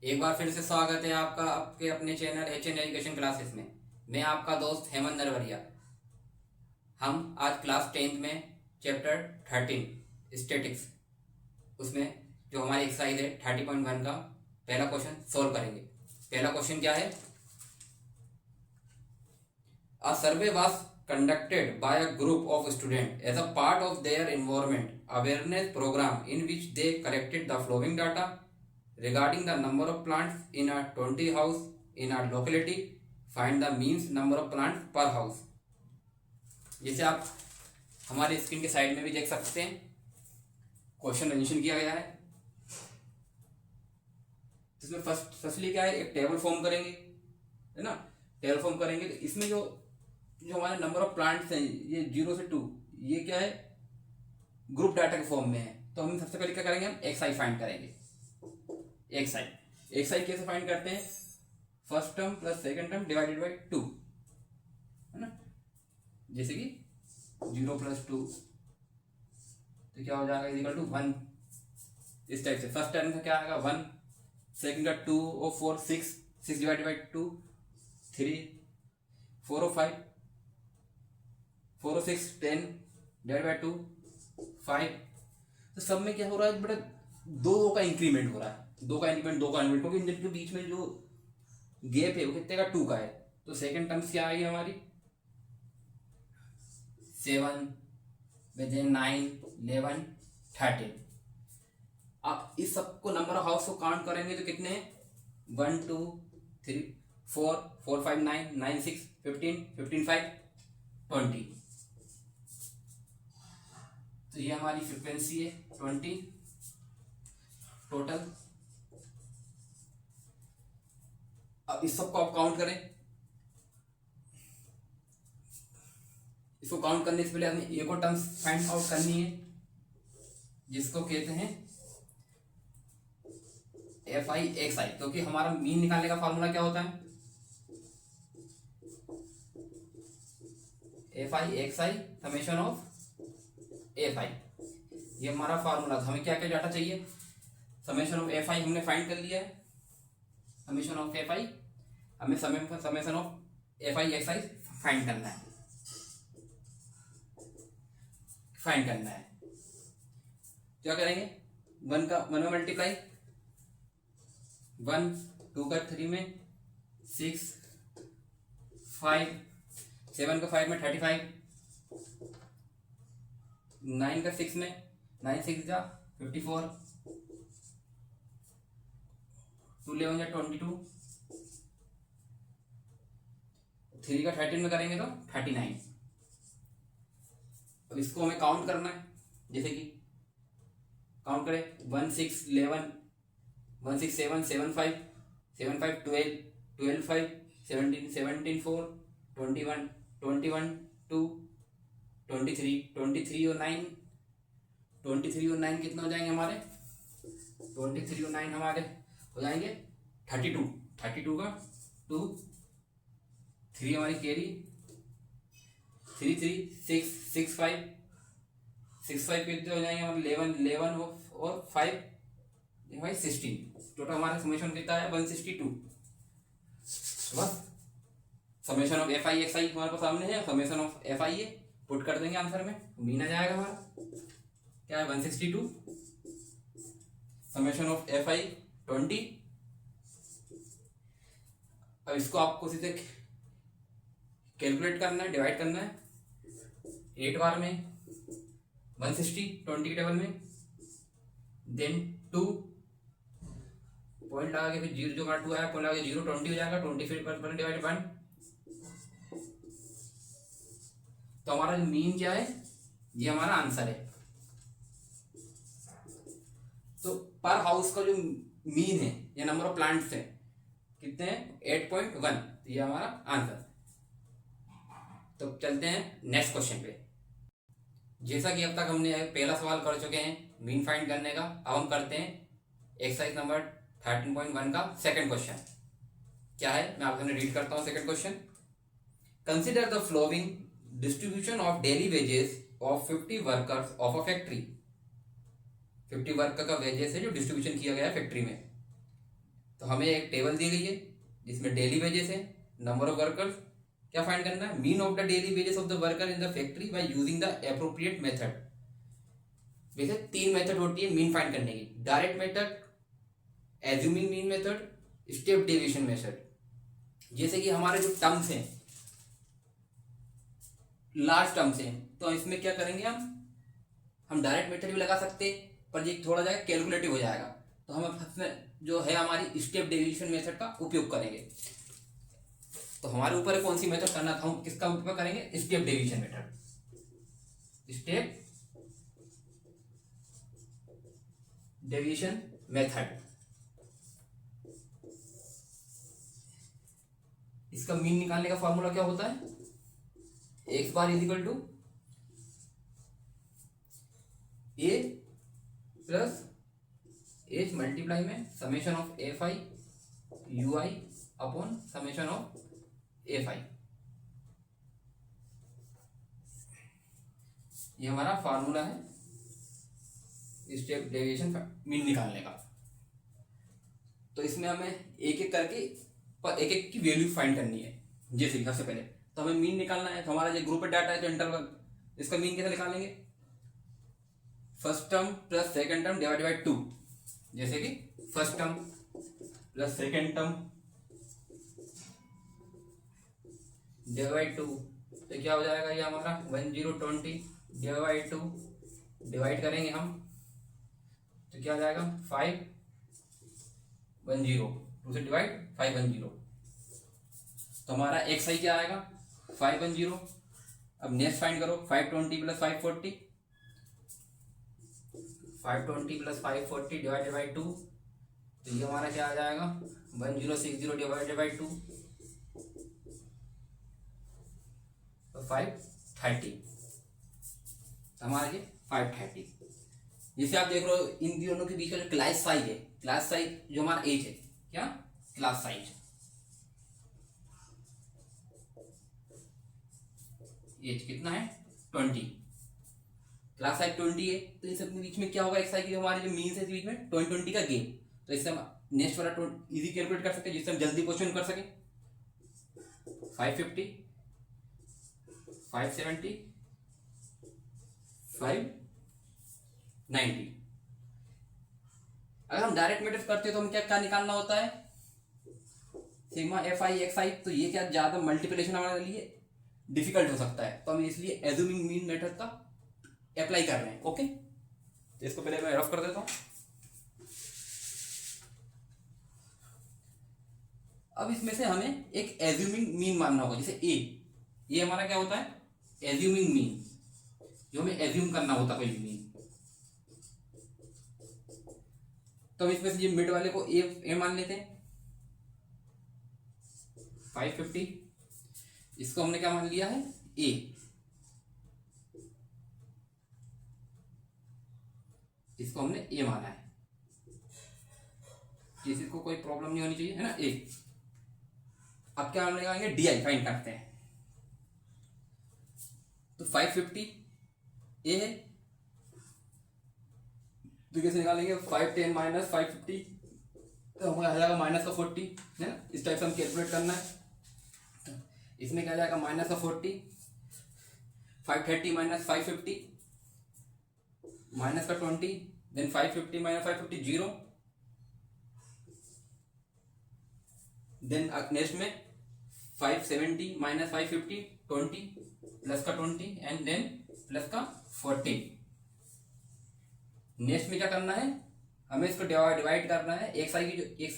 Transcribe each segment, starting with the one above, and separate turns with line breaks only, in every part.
एक बार फिर से स्वागत है आपका आपके अपने channel H an education classes में। मैं आपका दोस्त हेमंत नरवरिया। हम आज क्लास 10th में चैप्टर 13 स्टैटिक्स उसमें जो हमारी एक्सरसाइज है 30.1 का पहला क्वेश्चन सोल्व करेंगे। पहला क्वेश्चन क्या है? A survey was conducted by a group of students as a part of their environment awareness program in which they collected the following data regarding the number of plants in a 20 house in a locality. Find the means number of plants per house. जैसे आप हमारे screen के side में भी देख सकते हैं, question mention किया गया है। इसमें फर्स्टली क्या है, एक टेबल फॉर्म करेंगे, है ना। टेबल फॉर्म करेंगे तो इसमें जो हमारे नंबर ऑफ प्लांट्स हैं ये 0 से 2, ये क्या है, ग्रुप डाटा के फॉर्म में है। तो हम सबसे पहले क्या करेंगे, हम एक्स आई फाइंड करेंगे। एक्स आई कैसे फाइंड करते हैं? First term plus second term divided by 2, है ना। जैसे कि 0 + 2 तो क्या हो जाएगा, इक्वल टू 1। इस टाइप से फर्स्ट टर्म का क्या आएगा 1, सेकंड का 2 और 4 6 डिवाइडेड बाई 2 3, 4 और 5 4 और 6 10 डिवाइड बाई 2 5। तो सब में क्या हो रहा है बेटा, दो का इंक्रीमेंट हो रहा है, दो का इंक्रीमेंट क्योंकि इनके बीच में जो गैप है वो कितने का 2 का है। तो सेकंड टर्म्स क्या आएगी हमारी 7 विद 9 11 13। आप इस सबको नंबर ऑफ हाउस को काउंट करेंगे तो कितने 1 2 3 4 4 5 9 9 6 15 15 5 20। तो ये हमारी फ्रीक्वेंसी है 20 टोटल। अब इस सबको आप काउंट करें। इसको काउंट करने से पहले हमें एक और टर्म्स फाइंड आउट करनी है जिसको कहते हैं एफ आई एक्स आई, क्योंकि हमारा मीन निकालने का फॉर्मूला क्या होता है, F I X I summation of F I. ये हमारा फार्मूला था। हमें क्या क्या डाटा चाहिए, समेशन ऑफ एफ आई हमने फाइंड कर लिया है। समेशन ऑफ एफ आई हमें summation of F I X I find करना है, क्या करेंगे 1 में मल्टीप्लाई 1 2 का 3 में 6 5 7 का 5 में 35 9 का 6 में 9 6 जा 54 2 11 जा 22 3 का 13 में करेंगे तो 39। अब इसको हमें काउंट करना है। जैसे कि काउंट करें 1 6 11 1 6 7 7 5 7 5 12 12 5 17 17 4 21 21 2 23 और 9 23 और 9 कितना हो जाएंगे हमारे 23 और 9 हमारे हो जाएंगे 32 32 का 2 3 हमारी कैरी 3 3 6 6 5 6 5 कितने हो जाएंगे हमारे 11 और 5 भाई 16। टोटल हमारा समेशन कितना है 162। बस summation of F I X I हमारे पास सामने है, summation of F I A put कर देंगे आंसर में, मीन आ जाएगा हमारा क्या है 162 समेशन ऑफ एफ आई 20। अब इसको आपको सीधे कैलकुलेट करना है, डिवाइड करना है 8 बार में 160 20 के टेबल में, देन 2 पॉइंट लगा के फिर 0 जो 2 आया पॉइंट लगा के 0 20 हो जाएगा 20 फिर डिवाइड 1। तो हमारा मीन क्या है, ये हमारा आंसर है। तो पर हाउस का जो मीन है या नंबर ऑफ प्लांट्स है कितने हैं 8.1। तो ये हमारा आंसर। तो चलते हैं नेक्स्ट क्वेश्चन पे। जैसा कि अब तक हमने पहला सवाल कर चुके हैं मीन फाइंड करने का, अब हम करते हैं एक्सरसाइज नंबर 13.1 का सेकंड क्वेश्चन। क्या है मैं आपको रीड करता हूं second question. Consider the flowing distribution of daily wages of 50 workers of a factory. 50 worker का वेजेस है जो डिस्ट्रीब्यूशन किया गया है फैक्ट्री में। तो तो हमें एक टेबल दी गई है जिसमें डेली वेजेस है, नंबर ऑफ वर्कर्स, क्या फाइंड करना है, mean of the daily wages of the worker in the factory by using the appropriate method. वैसे 3 मेथड होती है मीन फाइंड करने की, direct method, assuming mean method, step deviation method. जैसे कि हमारे जो टर्म्स हैं, लार्ज टर्म्स हैं, तो इसमें क्या करेंगे, हम डायरेक्ट मेथड भी लगा सकते हैं, पर ये थोड़ा जाएगा कैलकुलेटिव हो जाएगा, तो हम जो है हमारी स्टेप डेविएशन मेथड का उपयोग करेंगे। तो हमारे ऊपर है कौन सी मेथड करना था, हम किसका उपयोग करेंगे, step deviation method, step deviation method. इसका मीन निकालने का फॉर्मूला क्या होता है, X bar is equal to A plus H multiply में summation of F I U I upon summation of F I. ये हमारा फार्मूला है स्टेप डेविएशन मीन निकालने का। तो इसमें हमें एक एक करके एक एक की वैल्यू फाइंड करनी है। जैसे सबसे पहले तो हमें मीन निकालना है, तो हमारा जो ग्रुप डाटा है तो इंटरवल, इसका मीन कैसे निकालेंगे, first term plus second term divide by 2। जैसे कि first term plus second term divide by 2, तो क्या हो जाएगा, ये हमारा 1020 डिवाइड बाय 2, डिवाइड करेंगे हम तो क्या हो जाएगा 510, 2 से डिवाइड 510, तो हमारा एक्स आई क्या आएगा 510। अब नेक्स्ट फाइंड करो, 520 प्लस 540, 520 प्लस 540 डिवाइडेड बाई 2, तो ये हमारा क्या आ जाएगा 1060 डिवाइडेड बाई 2, तो 530, हमारा ये 530। जैसे आप देख रहे हो इन दोनों के बीच का जो क्लास साइज है, क्लास साइज जो हमारा एज है, क्या क्लास साइज, एज कितना है 20, क्लास साइज 20 है, तो इन सब के बीच में क्या होगा, एक साइज की हमारे जो मीन है बीच में 20 का गेप, तो इससे हम नेक्स्ट वाला इजी कैलकुलेट कर सकते हैं, जिससे हम जल्दी क्वेश्चन कर सके। 550, 570, 590। अगर हम डायरेक्ट मेथड करते हैं तो हम क्या क्या निकालना होता है, सिग्मा एफ आई एक्स आई, तो ये क्या ज्यादा मल्टीप्लिकेशन हमारे लिए डिफिकल्ट हो सकता है, तो हम इसलिए एज्यूमिंग मीन मेथड का अप्लाई कर रहे हैं। ओके, तो इसको पहले मैं रफ कर देता हूं। अब इसमें से हमें एक एज्यूमिंग मीन मानना होगा, जैसे ए, ये हमारा क्या होता है एज्यूमिंग मीन, जो हमें एज्यूम करना होता है कोई मीन, तो हम इसमें से ये मिड वाले को ए मान लेते हैं 550, इसको हमने क्या मान लिया है ए, इसको हमने ए माना है, किसी को कोई प्रॉब्लम नहीं होनी चाहिए, है ना ए। अब क्या हम लगाएंगे डी आई फाइंड करते हैं, तो 550 ए है, तो कैसे निकालेंगे 510 माइनस 550, तो हमारा आ जाएगा माइनस का 40, है ना, इस टाइप से हम कैलकुलेट करना है। इसमें क्या जाएगा माइनस का 40, 530 माइनस 550 माइनस का 20, देन 550 माइनस 550 0, देन नेक्स्ट में 570 माइनस 550 20 प्लस का 20 एंड देन प्लस का 40। नेक्स्ट में क्या करना है, हमें इसको डिवाइड करना है, एक्स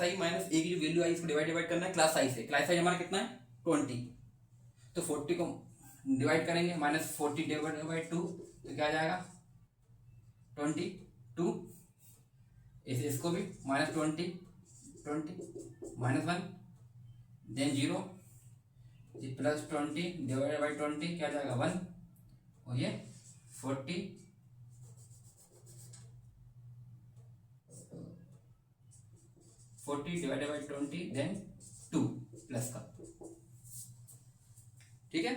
आई माइनस ए की जो वैल्यू आई इसको डिवाइड करना है क्लास साइज से। क्लास साइज हमारा कितना है 20, तो 40 को डिवाइड करेंगे, माइनस 40 डिवाइड बाई 2, तो क्या आ जाएगा 22, इसको भी minus 20 minus 1 then 0 plus 20 divide by 20 क्या जाएगा 1, और ये 40 डिवाइडेड बाई 20 देन 2 प्लस का, ठीक है।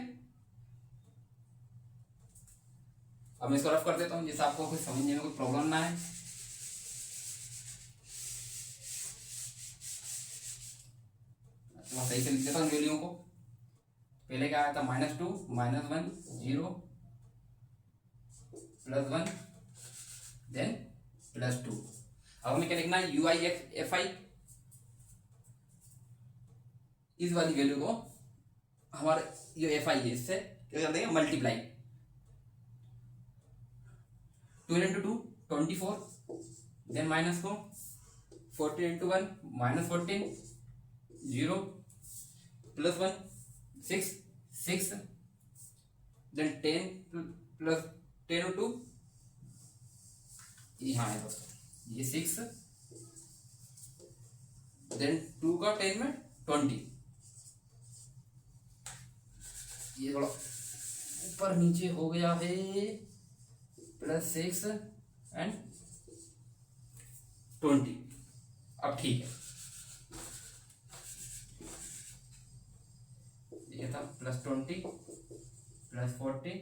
अब मैं इसको रफ कर देता हूं जिससे आपको कुछ समझने में कोई प्रॉब्लम ना है। वहाँ सही से लिख देता हूँ वैल्यूओं को। पहले क्या आया था -2 -1 0 +1 देन +2। अब हमें क्या लिखना है UI/FI, इस वाली वैल्यू को हमारे ये FI है इससे क्या कर देंगे मल्टीप्लाई। 12 × 2 24 देन -4 14 × 1 -14 0 +1 6 6 देन 10 + 10 × 2 यहाँ है दोस्तों ये 6 देन 2 का 10 में 20। ये थोड़ा ऊपर नीचे हो गया है +6 एंड 20। अब ठीक है ये था +20 +40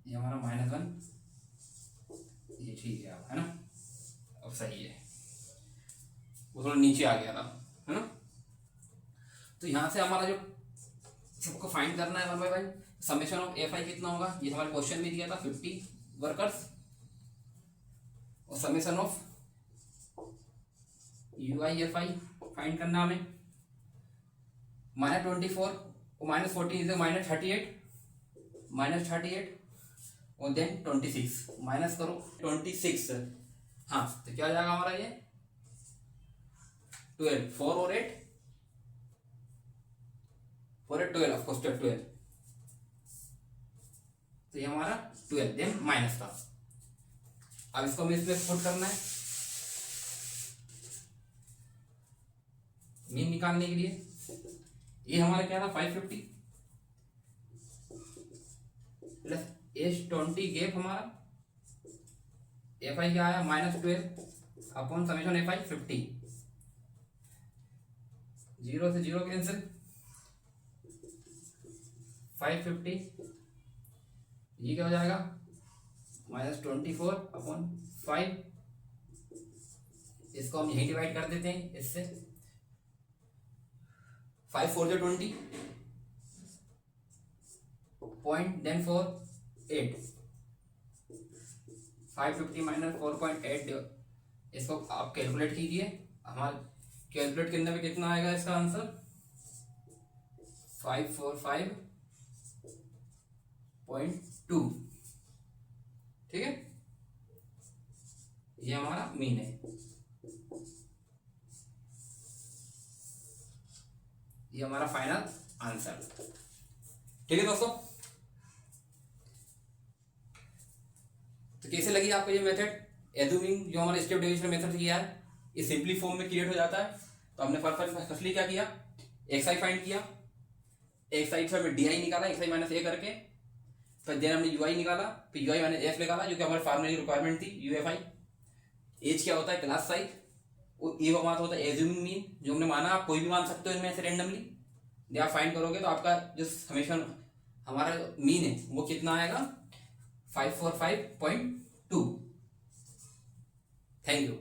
ये हमारा -1 ये ठीक है अब है ना। अब सही है वो थोड़ा नीचे आ गया था है ना। तो यहाँ से हमारा जो सबको फाइंड करना है 1/1 समेशन ऑफ FI कितना होगा, ये हमारे क्वेश्चन में दिया था 50 वर्कर्स, और समेशन ऑफ UI/FI फाइंड करना हमें -24 और -14 इज -38 और देन 26 माइनस करो 26। हाँ तो क्या हो जाएगा हमारा ये 12 4 और 8 12 ऑफ कोर्स 12। तो ये हमारा 12 देन माइनस था। अब इसको हमें इसमें पुट करना है मीन निकालने के लिए। ये हमारा क्या था 550 प्लस S20 गैप हमारा FI क्या आया -12 अपॉन समेशन FI 50 0 से 0 कैंसिल 550 ये क्या हो जाएगा -24 अपॉन 5। इसको हम यही डिवाइड कर देते हैं इससे 5 4 जो 20 पॉइंट देन 4 8 550 - 4.8 इसको आप कैलकुलेट कीजिए। हमारा कैलकुलेट करने में कितना आएगा इसका आंसर 545.2। ठीक है ये हमारा मीन है, ये हमारा फाइनल आंसर। ठीक है दोस्तों, तो कैसे लगी आपको ये मेथड एज्यूमिंग जो हमारा स्टेप डिवीजन मेथड किया है, ये सिंपली फॉर्म में क्रिएट हो जाता है। तो हमने फर्स्टली क्या किया XI फाइंड किया, XI से हमने DI निकाला XI - A करके, फिर देन हमने UI निकाला, फिर UI - F निकाला जो कि हमारे फार्मूला की रिक्वायरमेंट थी UFI। एज क्या होता है क्लास साइज, और ये हमारा होता है एज्यूमिंग मीन जो हमने माना, आप कोई भी मान सकते हो इनमें से रेंडमली। जब आप फाइंड करोगे तो आपका जो समेशन हमारा मीन है वो कितना आएगा 545.2। Thank you.